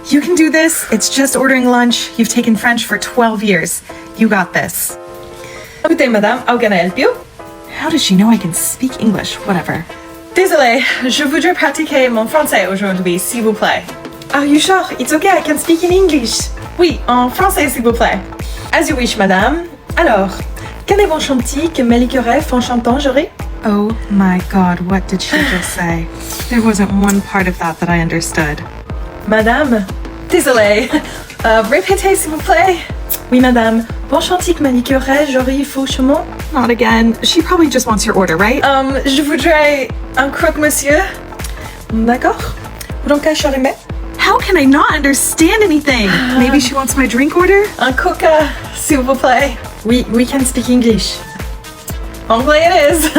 You can do this. It's just ordering lunch. You've taken French for 12 years. You got this. Good day, madame. How can I help you? How does she know I can speak English? Whatever. Désolé, je voudrais pratiquer mon français aujourd'hui, s'il vous plaît. Are you sure? It's okay, I can speak in English. Oui, en français, s'il vous plaît. As you wish, madame. Alors, quel est bon chantier que me liquerait en chantant, jury? Oh my god, what did she just say? There wasn't one part of that I understood. Madame, désolé. Répétez, s'il vous plaît. Oui, madame. Bon chantier que me liquerait, jury fauchement. Not again. She probably just wants your order, right? Je voudrais un croque-monsieur. D'accord. Donc, un chorimet. How can I not understand anything? Maybe she wants my drink order? Un coca, s'il vous plaît. We can speak English. Anglais it is.